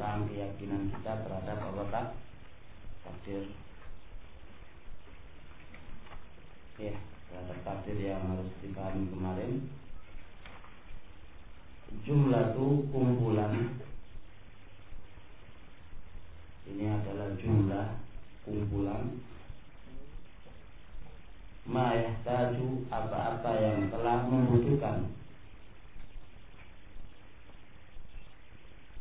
tentang keyakinan kita terhadap Allah takdir. Ya, terhadap takdir yang harus dipahami kemarin. Jumlah itu kumpulan. Ini adalah jumlah kumpulan. Ma yahtaju, apa-apa yang telah membutuhkan.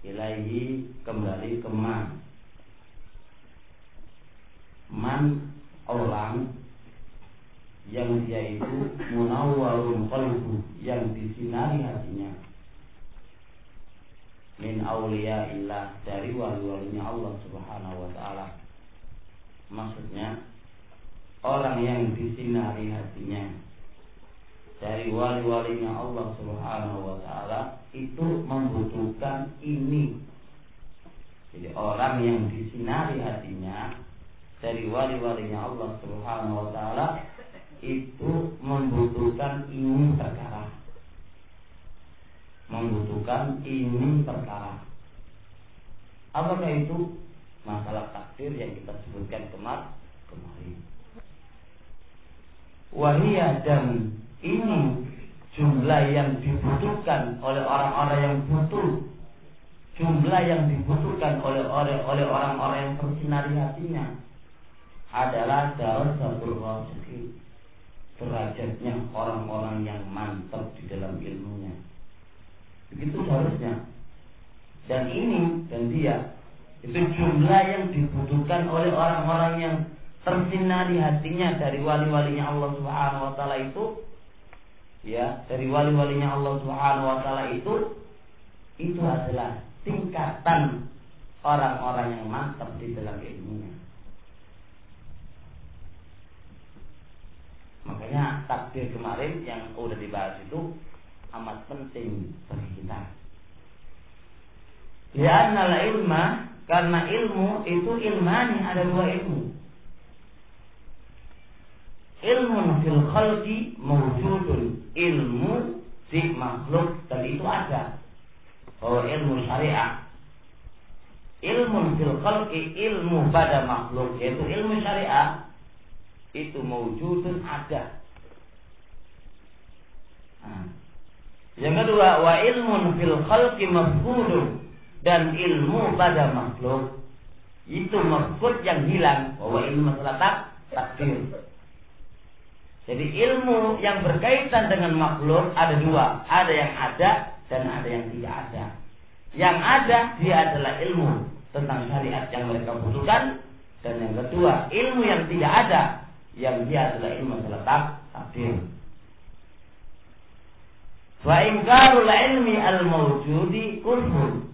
Ilaihi, kembali ke man. Man, orang yang dia itu munawwarun qalbu, yang disinari hatinya, min auliyaillah, dari wali-walinya Allah Subhanahu wa taala. Maksudnya orang yang disinari hatinya dari wali-walinya Allah Subhanahu wa taala itu membutuhkan ini. Jadi orang yang disinari hatinya dari wali-walinya Allah Subhanahu wa taala itu membutuhkan ini perkara. Membutuhkan ini perkara. Apakah itu? Masalah takdir yang kita sebutkan kemarin. Wahiyah, dan ini jumlah yang dibutuhkan oleh orang-orang yang butuh, jumlah yang dibutuhkan oleh orang-orang yang tersinari hatinya adalah darajatul rasikhin, derajatnya orang-orang yang mantap di dalam ilmunya. Begitu seharusnya. Dan ini dan dia itu jumlah yang dibutuhkan oleh orang-orang yang tersinari hatinya dari wali-walinya Allah Subhanahu wa taala itu. Ya, dari wali-walinya Allah Subhanahu wa taala itu adalah tingkatan orang-orang yang mantap di dalam ilmunya. Makanya takdir kemarin yang udah dibahas itu amat penting bagi kita. Li'anna ilma, karena ilmu itu ilmani, ada dua ilmu. Ilmu fil khalqi mawjudun, ilmu di makhluk, dan itu ada. Bahwa ilmu syariah, ilmu fil khalqi, ilmu pada makhluk, yaitu ilmu syariah, itu mawjudun, ada. Yang kedua, wa ilmun fil khalqi mafqudun, dan ilmu pada makhluk itu mafqud, yang hilang. Bahwa ilmu masalah takdir. Jadi ilmu yang berkaitan dengan makhluk ada dua, ada yang ada dan ada yang tidak ada. Yang ada dia adalah ilmu tentang syariat yang mereka butuhkan, dan yang kedua ilmu yang tidak ada, yang dia adalah ilmu masalah takdir. Wa ingkarul ilmi al-mawjudi kufur,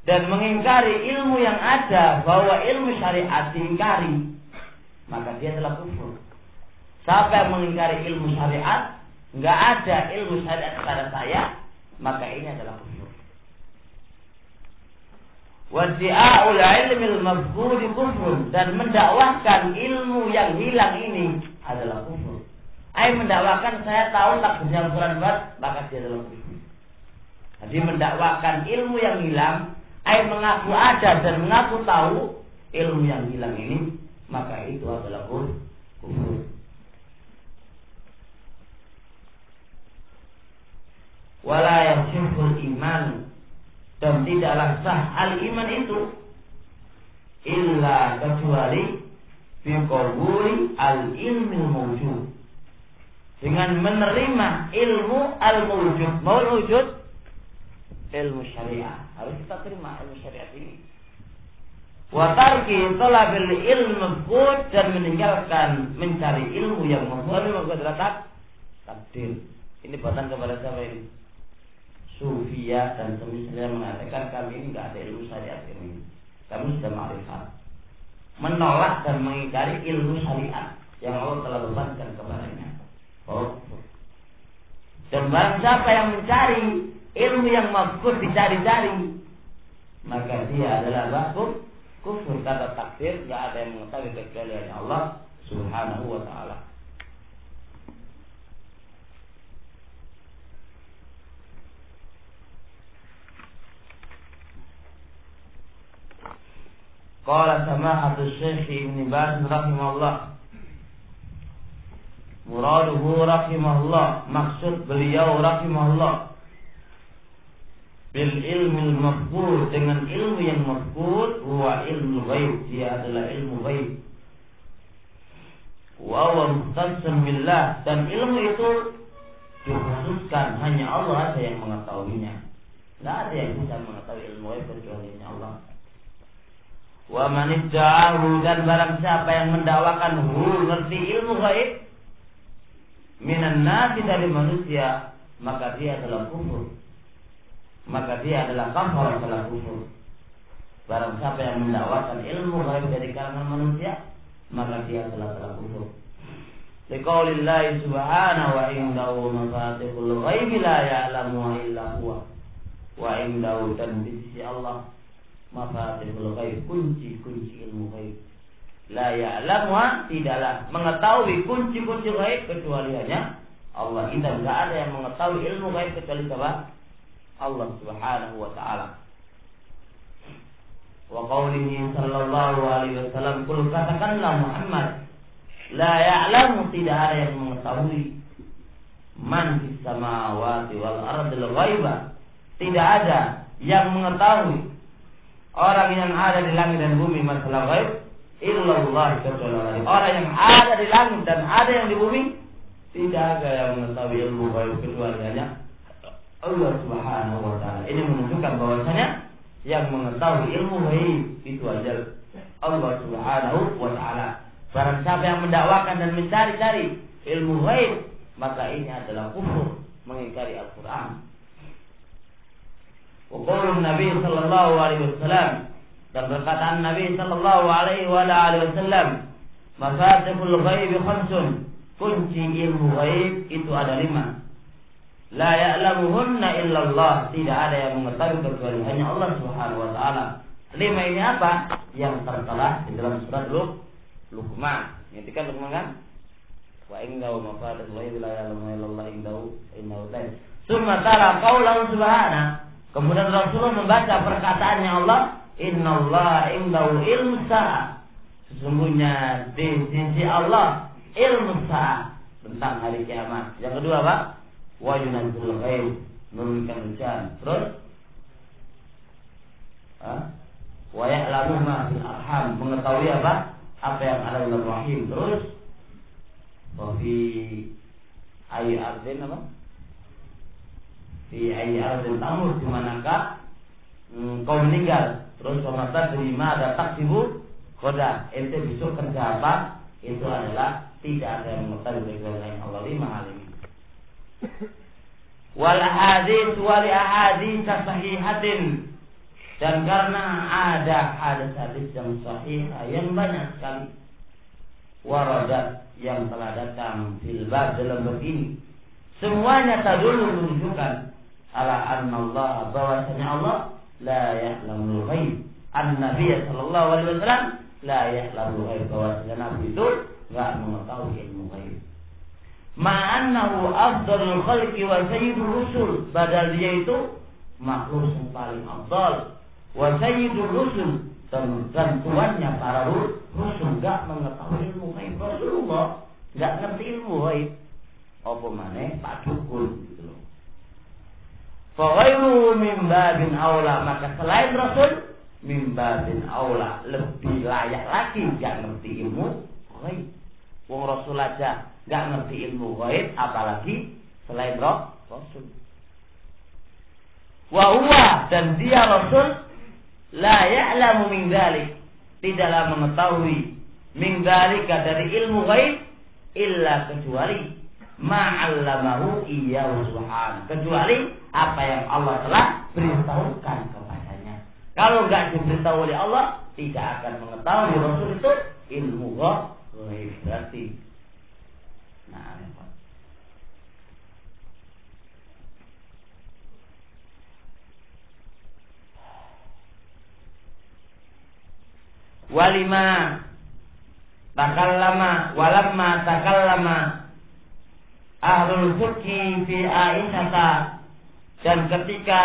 dan mengingkari ilmu yang ada bahwa ilmu syariat diingkari, maka dia adalah kufur. Siapa yang mengingkari ilmu syariat, nggak ada ilmu syariat kepada saya, maka ini adalah kufur. Waddi'a'ul ilmil mafqudi kufur, dan mendakwahkan ilmu yang hilang ini adalah kufur. Mendakwakan saya tahu takdirnya Al-Quran buat, maka dia adalah kufur. Jadi mendakwakan ilmu yang hilang, mengaku ada dan mengaku tahu ilmu yang hilang ini, maka itu adalah kufur. Wala yasihul iman, dan tidaklah sah al-iman itu illa kecuali biqabuli al-ilmil mawjud, dengan menerima ilmu al-mawjud. Mau wujud ilmu syariah, harus kita terima ilmu syariat ini. Wa tarki talabil ilm mafqud, dan meninggalkan mencari ilmu yang mafqud adalah takdir. Ini buatan kepada siapa ini? Sufia dan semisalnya mengatakan kami ini tidak ada ilmu syariat ini. Kami sudah ma'rifat, menolak dan mengingkari ilmu syariat yang Allah telah bebankan kepadanya. Dan barang siapa yang mencari ilmu yang mafqud dicari-cari, maka dia adalah kufur. Kata takdir, tidak ada yang mengetahui kecuali Allah Subhanahu wa taala. Qala samahatus Syekh Ibnu Baz rahimahullah. Muraduhu rahimahullah, maksud beliau rahimahullah, bil ilmil mafqud, dengan ilmu yang mafqud, huwa ilmu ghaib, dia adalah ilmu ghaib. Wa huwa mukhtassun billah, dan ilmu itu dikhususkan hanya Allah saja yang mengetahuinya. Tidak ada yang bisa mengetahui ilmu ghaib kecuali Allah. Wa man idda'ahu, dan barang siapa yang mendakwakan ngerti ilmu ghaib minan nasi, dari manusia, maka dia adalah kufur. Maka dia adalah kafir, adalah kufur. Barang siapa yang mendakwakan ilmu ghaib dari kalangan manusia, maka dia telah kufur. Liqaulillahi subhanahu wa indahu mafatihul ghaib la ya'lamuha illa huwa. Wa indahu, dan di sisi Allah, mafatihul ghaib, kunci-kunci ilmu ghaib. La ya'lamuha, tidaklah mengetahui kunci-kunci ghaib kecuali hanya Allah. Tidak ada yang mengetahui ilmu ghaib kecuali siapa? Allah subhanahu wa ta'ala. Wa qawlihi sallallahu alaihi wasallam, qul, katakanlah Muhammad, la ya'lamu, tidak ada yang mengetahui, man fis samawati wal ardil ghaiba, tidak ada yang mengetahui, orang yang ada di langit dan bumi masalah ghaib, illallah, kecuali orang yang ada di langit dan ada yang di bumi, tidak ada yang mengetahui ilmu ghaib kecuali hanya Allah subhanahu wa ta'ala. Ini menunjukkan bahwasanya yang mengetahui ilmu ghaib itu adalah Allah subhanahu wa ta'ala. Barang siapa yang mendakwakan dan mencari-cari ilmu ghaib, maka ini adalah kufur, mengingkari Al-Quran. Wa qaulun Nabi sallallahu alaihi wasallam, dan perkataan Nabi sallallahu alaihi wasallam, mafatihul ghaib khamsun, kunci ilmu ghaib itu ada 5. La ya'lamuhunna illallah, tidak ada yang mengetahui kecuali hanya Allah subhanahu wa ta'ala. 5 ini apa? Yang tertera di dalam surat Luqman. Ngertikan Luqman kan? Wa innahu mafatihul ghaib la ya'lamuha illallah innahu ta'ala. Summa tala qaulahu subhanahu. Kemudian Rasulullah membaca perkataannya Allah, innallaha indahu ilmu sa'ah. Sesungguhnya di sisi Allah ilmu sa'ah, tentang hari kiamat. Yang kedua apa? Wa yunazzilul ghaib, menurunkan hujan. Terus wa ya'lamu ma fil arham, mengetahui apa yang ada dalam rahim. Terus wa fi ayyi ardin apa? Fi ayyi ardin tamut, di manakah kau meninggal. Terus wa mata terima ada taksibu khoda, ente besok kerja apa? Itu adalah tidak ada yang mengetahui kecuali Allah. 5 hal ini. Wal hadis wal ahadits sahihatin, dan karena ada hadis-hadis yang sahih yang banyak sekali, waradat, yang telah datang fil bab, dalam bab ini, semuanya tadullu, menunjukkan ala anna Allah, bahwasanya Allah la ya'lamul ghaib, an-nabiy sallallahu alaihi wasallam la ya'lamul ghaib, bahwasanya Nabi itu enggak mengetahui ilmu ghaib. Ma'annahu afdalul khalqi wa sayyidul rusul, padahal dia itu makhluk yang paling afdal, wa sayyidul rusul, dan tuannya para rasul, enggak mengetahui ilmu ghaib. Rasulullah enggak ngerti ilmu ghaib, apa maneh Pak Dukun gitu loh. Fa ghairu min babin aula, maka selain Rasul min babin aula, lebih layak lagi enggak ngerti ilmu ghaib. Wong Rasul aja enggak ngerti ilmu ghaib, apalagi selain Rasul. Wa huwa, dan dia Rasul, la ya'lamu min dzalik, tidaklah mengetahui min dzalika, dari ilmu ghaib, illa, kecuali ma'allamahu iyyahu subhanahu, kecuali apa yang Allah telah beritahukan kepadanya. Kalau enggak diberitahu oleh Allah, tidak akan mengetahui Rasul itu ilmu ghaib. Berarti walamma takallama ahlul fiqhi fi Aisyah, dan ketika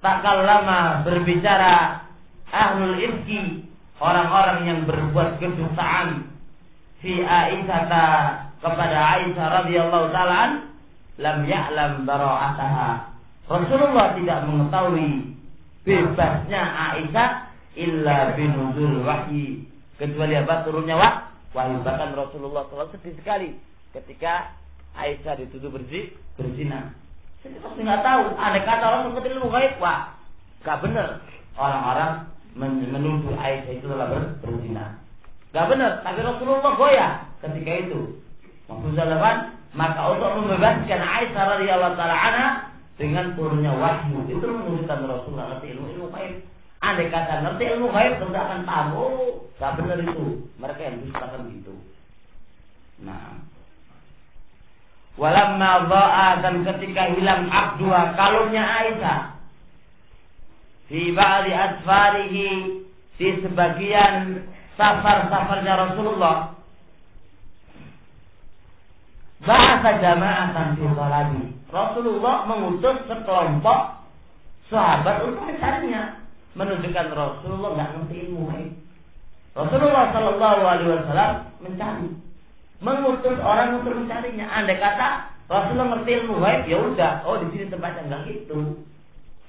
takallama berbicara ahlul ifki, orang-orang yang berbuat kedustaan fi Aisyah kepada Aisyah radhiyallahu taala lam ya'lam bara'ataha. Rasulullah tidak mengetahui bebasnya Aisyah illa binuzul wahyi, kecuali apa? Turunnya wahyu. Bahkan Rasulullah SAW sedih sekali ketika Aisyah dituduh berzina. Jadi pasti nggak tahu. Andai kata orang mengerti ilmu gaib, wah, nggak benar. Orang-orang menuduh Aisyah itu telah berzina. Nggak benar. Tapi Rasulullah goyah ketika itu. Maksudnya maka untuk membebaskan Aisyah radhiyallahu taala anha dengan turunnya wahyu, itu menunjukkan Rasulullah ngerti ilmu gaib. Andai kata ngerti ilmu gaib, tentu akan tahu. Nggak benar itu. Mereka yang dustakan gitu. Nah, walamma dha'a, dan ketika hilang abduha, kalungnya Aisyah, fi ba'di asfarihi, di sebagian safar-safarnya Rasulullah, bahasa jama'atan fi talabi, Rasulullah mengutus sekelompok sahabat untuk mencarinya, menunjukkan Rasulullah nggak ngerti ilmu gaib. Rasulullah Shallallahu Alaihi Wasallam mengutus orang untuk mencarinya. Andai kata Rasulullah ngerti ilmu gaib, ya udah, oh di sini tempatnya, enggak gitu.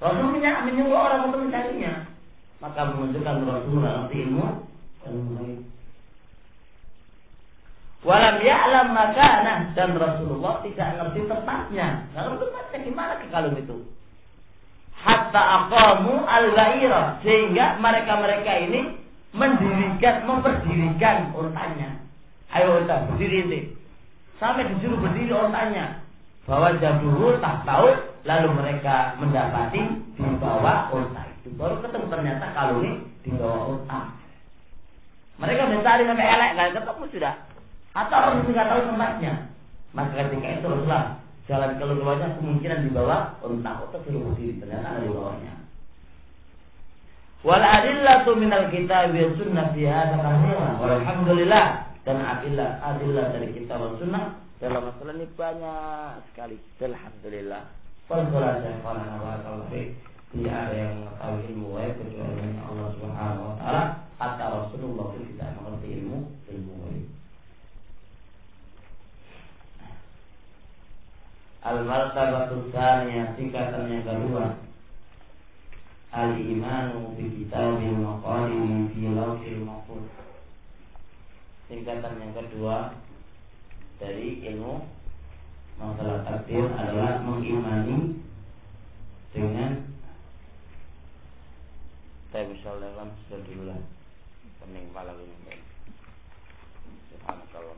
Rasulullah menyuruh orang untuk mencarinya, maka menunjukkan Rasulullah ngerti ilmu gaib. Walam ya'lam makanah, dan Rasulullah tidak ngerti tempatnya. Nggak ngerti tempatnya gimana ke kalung itu. Hatta aqamu al-ba'ira, sehingga mereka ini memperdirikan untanya. Ayo unta, berdiri ini. Sampai disuruh berdiri untanya. Bahwa jaduhu tak tahu, lalu mereka mendapati di bawah unta itu. Baru ketemu ternyata kalungnya di bawah unta. Mereka mencari sampai elek, nggak ketemu sudah. Atau orang itu nggak tahu tempatnya. Maka ketika itu Rasulullah jalan keluarnya kemungkinan di bawah unta. Unta suruh berdiri, ternyata ada di bawahnya. Wal adillatu minal kitab wa sunnah fi hadza katsiran. Walhamdulillah, dan adillah dari kitab dan sunnah dalam masalah ini banyak sekali. Alhamdulillah. Wallahu ta'ala tidak ada yang mengetahui ilmu gaib kecuali Allah Subhanahu wa taala. Hatta Rasulullah pun tidak mengerti ilmu gaib. Al-martabatu tsaniyah, tingkatan yang kedua, al-imanu bi kitabil maqadim fi lawhil mahfuz. Tingkatan yang kedua dari ilmu masalah takdir adalah mengimani dengan tabisallam sudah dulu lah pening pala ini. Subhanallah.